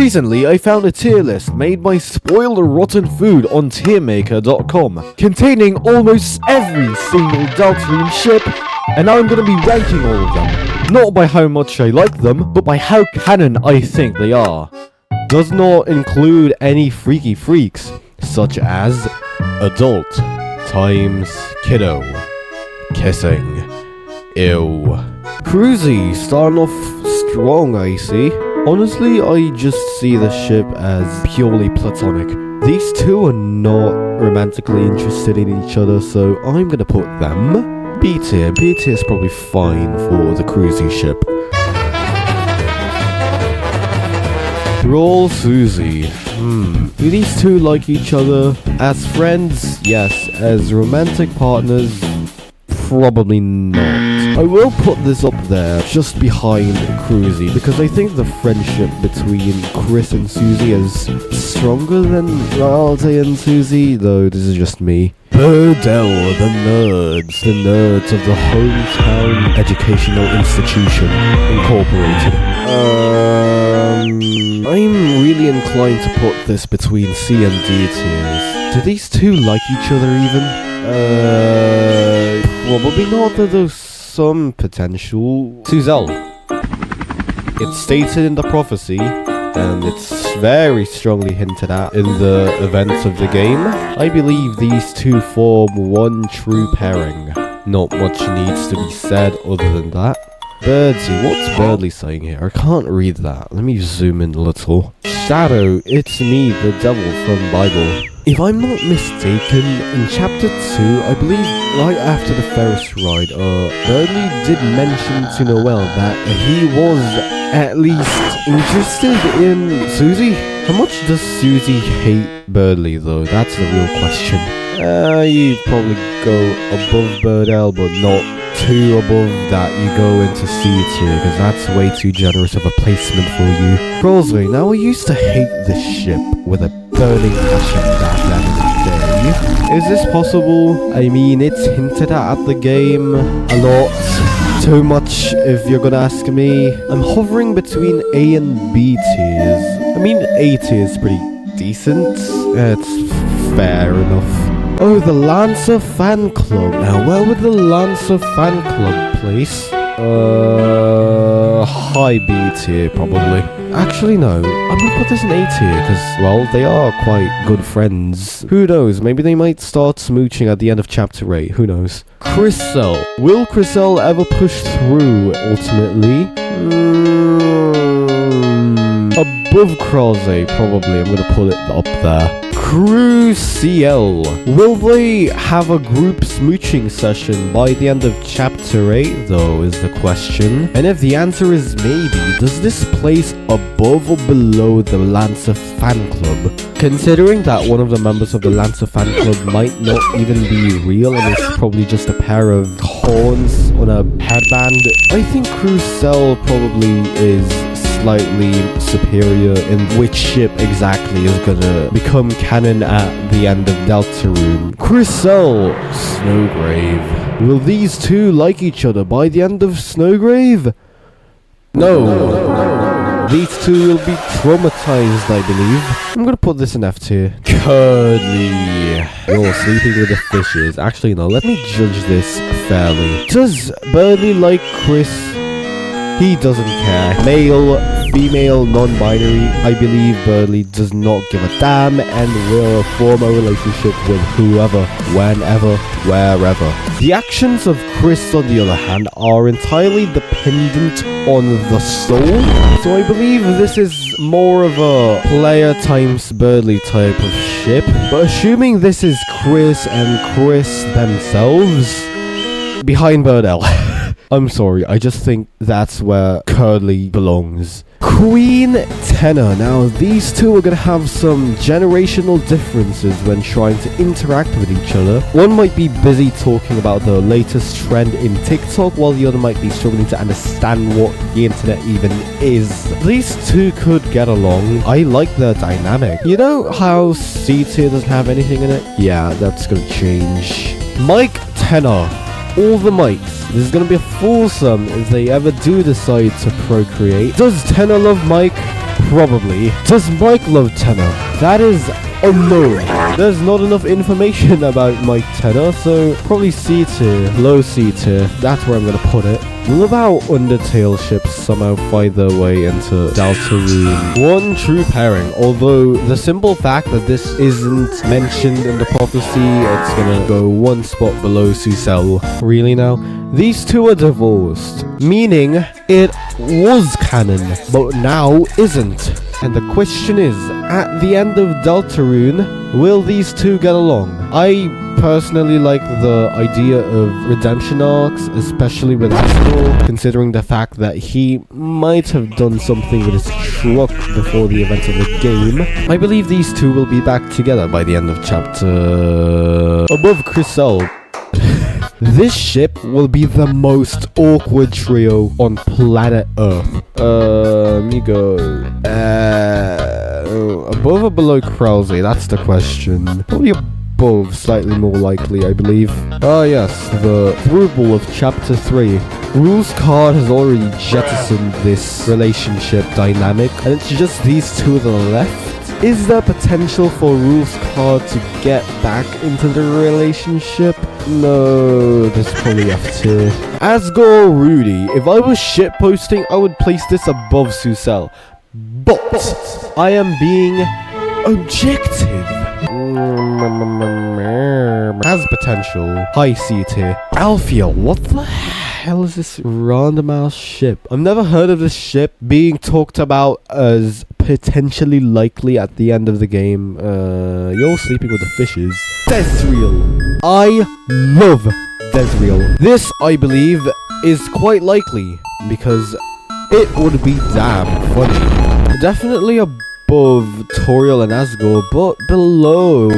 Recently, I found a tier list made by SpoiledRottenFood on tiermaker.com, containing almost every single Deltarune ship, and now I'm going to be ranking all of them. Not by how much I like them, but by how canon I think they are. Does not include any freaky freaks, such as adult times kiddo, kissing, ew. Cruzy, starting off strong, I see. Honestly, I just see the ship as purely platonic. These two are not romantically interested in each other, so I'm gonna put them B tier. B tier is probably fine for the cruisy ship. Roll Susie. Do these two like each other? As friends, yes. As romantic partners, probably not. I will put this up there, just behind Cruzy, because I think the friendship between Chris and Susie is stronger than Ralde and Susie, though this is just me. Birdell, the nerds of the hometown educational institution, incorporated. I'm really inclined to put this between C and D tiers. Do these two like each other even? Probably not, though there's some potential. Soriel. It's stated in the prophecy, and it's very strongly hinted at in the events of the game. I believe these two form one true pairing. Not much needs to be said other than that. Birdsy, what's Birdly saying here? I can't read that. Let me zoom in a little. Shadow, it's me, the devil from Bible. If I'm not mistaken, in chapter 2, I believe right after the Ferris ride, Birdly did mention to Noel that he was at least interested in Susie. How much does Susie hate Birdly though? That's the real question. You probably go above Birdell, but not too above that you go into C tier, because that's way too generous of a placement for you. Crosby, now I used to hate this ship with a burning passion back then in the day. Is this possible? I mean, it's hinted at the game a lot. Too much, if you're gonna ask me. I'm hovering between A and B tiers. I mean, A tier is pretty decent. It's fair enough. Oh, the Lancer fan club. Now, where would the Lancer fan club place? High B tier, probably. Actually, no. I'm gonna put this in A tier, because, well, they are quite good friends. Who knows? Maybe they might start smooching at the end of chapter 8. Who knows? Crystal. Will Crystal ever push through, ultimately? Above Krause, probably. I'm gonna put it up there. Crucial. Will they have a group smooching session by the end of chapter 8 though, is the question. And if the answer is maybe, does this place above or below the Lancer fan club? Considering that one of the members of the Lancer fan club might not even be real and it's probably just a pair of horns on a headband, I think Crucial probably is slightly superior in which ship exactly is gonna become canon at the end of Deltarune. Crystal, Snowgrave. Will these two like each other by the end of Snowgrave? No. These two will be traumatized, I believe. I'm gonna put this in F tier. Cuddly. You're sleeping with the fishes. Actually, no, let me judge this fairly. Does Birdly like Chris? He doesn't care. Male, female, non-binary. I believe Birdly does not give a damn and will form a relationship with whoever, whenever, wherever. The actions of Chris, on the other hand, are entirely dependent on the soul. So I believe this is more of a player times Birdly type of ship. But assuming this is Chris and Chris themselves, behind Birdell. I'm sorry, I just think that's where Curly belongs. Queen Tenor. Now, these two are going to have some generational differences when trying to interact with each other. One might be busy talking about the latest trend in TikTok, while the other might be struggling to understand what the internet even is. These two could get along. I like their dynamic. You know how C tier doesn't have anything in it? Yeah, that's going to change. Mike Tenor. All the mics. This is going to be a foursome if they ever do decide to procreate. Does Tenor love Mike? Probably. Does Mike love tenor? That is unknown. There's not enough information about Mike Tenor, so probably C tier, low C tier. That's where I'm gonna put it. Love how Undertale ships somehow find their way into Deltarune. One true pairing, although the simple fact that this isn't mentioned in the prophecy, it's gonna go one spot below Soriel. Really now? These two are divorced, meaning it was canon, but now isn't. And the question is, at the end of Deltarune, will these two get along? I personally like the idea of redemption arcs, especially with Astor, considering the fact that he might have done something with his truck before the events of the game. I believe these two will be back together by the end of chapter... above Crisel. This ship will be the most awkward trio on planet Earth. Above or below Krause? That's the question. Probably above, slightly more likely, I believe. Ah yes, the throughball of chapter 3. Rules card has already jettisoned this relationship dynamic, and it's just these two that are left. Is there potential for Rules card to get back into the relationship? No, there's probably F tier. Asgore Rudy. If I was shitposting, I would place this above Soriel. But I am being objective. Has potential. High C tier. Alfio, what the hell is this random ass ship? I've never heard of this ship being talked about as potentially likely at the end of the game. You're sleeping with the fishes. Desriel. I love Desriel. This, I believe, is quite likely because it would be damn funny. Definitely above Toriel and Asgore, but below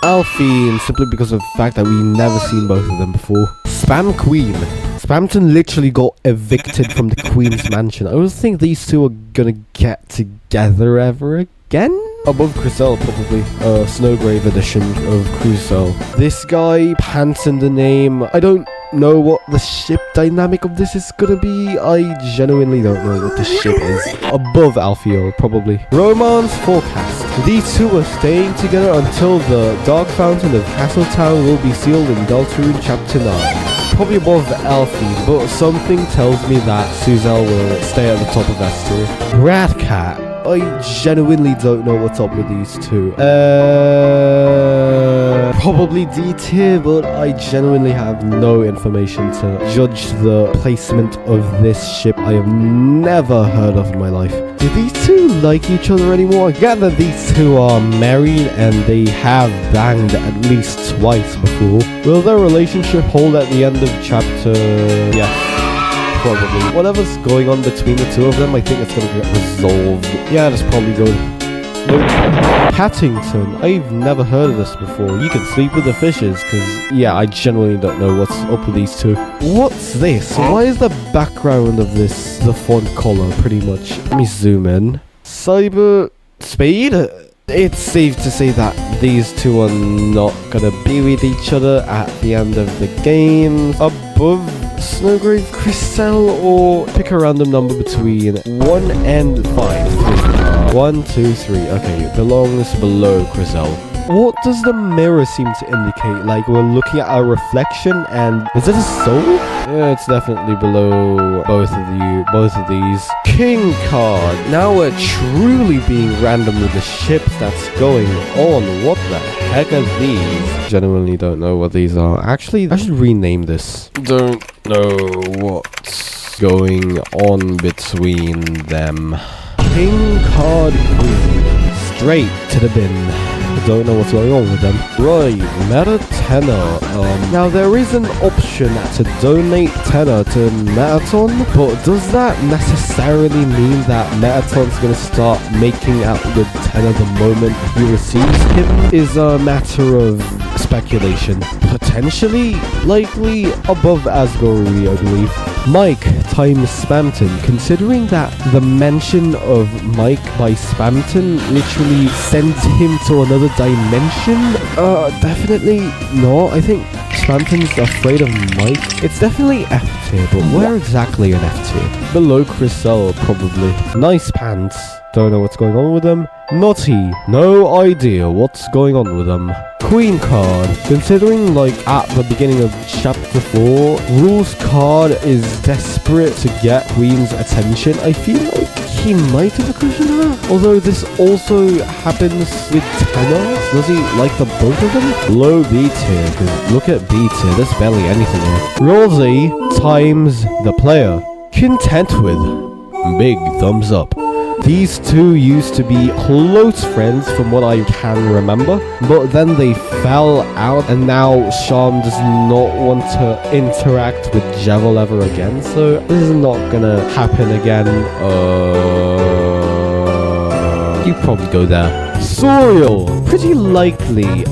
Alphine, simply because of the fact that we've never seen both of them before. Spam Queen. Spamton literally got evicted from the Queen's mansion. I don't think these two are gonna get together ever again. Above Crisel, probably. Snowgrave edition of Crisel. This guy pants in the name. I don't know what the ship dynamic of this is gonna be. I genuinely don't know what this ship is. Above Alfio, probably. Romance forecast. These two are staying together until the Dark Fountain of Castletown will be sealed in Deltarune Chapter 9. Probably above Alfie, but something tells me that Soriel will stay at the top of S tier. Ratcat. I genuinely don't know what's up with these two. Probably D tier, but I genuinely have no information to judge the placement of this ship I have never heard of in my life. Do these two like each other anymore? I gather these two are married and they have banged at least twice before. Will their relationship hold at the end of chapter... Yes. Probably. Whatever's going on between the two of them, I think it's gonna get resolved. Yeah, that's probably good. Nope. Hattington. I've never heard of this before. You can sleep with the fishes, because, yeah, I genuinely don't know what's up with these two. What's this? Why is the background of this the font color, pretty much? Let me zoom in. Cyber Speed? It's safe to say that these two are not gonna be with each other at the end of the game. Above Snowgrave Crisel, or pick a random number between 1 and 5. 1, 2, 3. Okay, it belongs below Crisel. What does the mirror seem to indicate? Like we're looking at our reflection, and is it a soul? Yeah, it's definitely below both of these. King card. Now we're truly being random with the ships that's going on. What the heck are these? Genuinely don't know what these are. Actually, I should rename this. Don't know what's going on between them. King card queen. Straight to the bin. Don't know what's going on with them. Right, Meta Tenor. Now there is an option to donate Tenor to Metaton, but does that necessarily mean that Metaton's gonna start making out with Tenor the moment he receives him? Is a matter of speculation. Potentially, likely above Asgore, I believe. Mike times Spamton. Considering that the mention of Mike by Spamton literally sends him to another dimension, definitely not. I think Spamtenna's afraid of Mike? It's definitely F tier, but where exactly in F tier? Below Chriselle, probably. Nice pants. Don't know what's going on with them. Naughty. No idea what's going on with them. Queen card. Considering like at the beginning of chapter 4, Rule's card is desperate to get Queen's attention. I feel like he might have a crush on her. Although this also happens with Tenor. Does he like the both of them? Low B tier, because look at B tier, there's barely anything here. Rosie times the player. Content with. Big thumbs up. These two used to be close friends from what I can remember, but then they fell out and now Sham does not want to interact with Javel ever again, so this is not gonna happen again. You probably go there. Soriel! Pretty likely,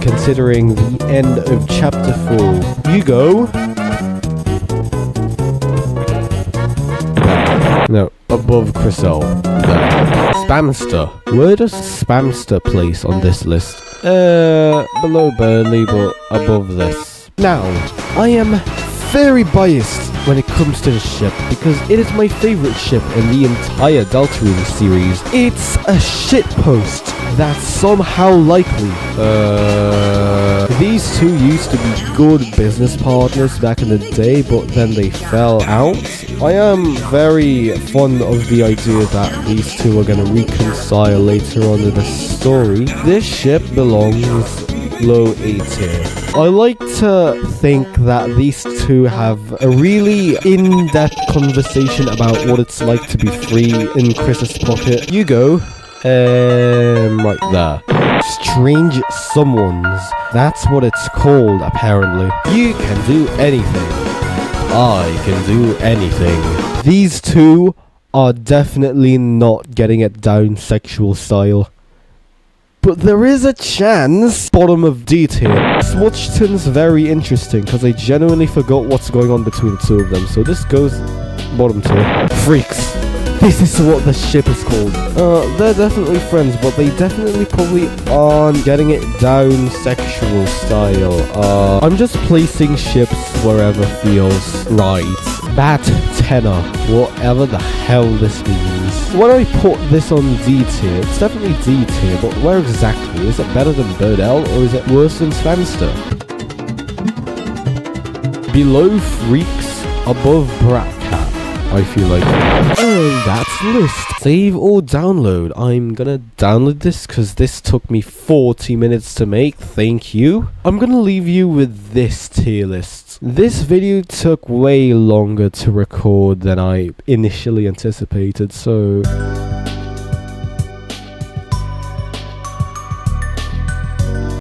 considering the end of chapter 4. You go. No, above Chriselle. There. Spamster. Where does Spamster place on this list? Below Burnley, but above this. Now, I am very biased when it comes to this ship, because it is my favorite ship in the entire Deltarune series. It's a shitpost that's somehow likely. These two used to be good business partners back in the day, but then they fell out. I am very fond of the idea that these two are going to reconcile later on in the story. This ship belongs low A tier. I like to think that these two have a really in-depth conversation about what it's like to be free in Chris's pocket. You go. Right there. Strange Someones. That's what it's called, apparently. You can do anything. I can do anything. These two are definitely not getting it down sexual style. But there is a chance. Bottom of D tier. Swatchton's very interesting because I genuinely forgot what's going on between the two of them. So this goes bottom tier. Freaks. This is what the ship is called. They're definitely friends, but they definitely probably aren't getting it down sexual style. I'm just placing ships wherever feels right. Spamtenna, whatever the hell this means. When I put this on D tier, it's definitely D tier, but where exactly? Is it better than Birdell, or is it worse than Spamster? Below Freaks, above Bratcat. I feel like. And that's list. Save or download. I'm gonna download this because this took me 40 minutes to make. Thank you. I'm gonna leave you with this tier list. This video took way longer to record than I initially anticipated, so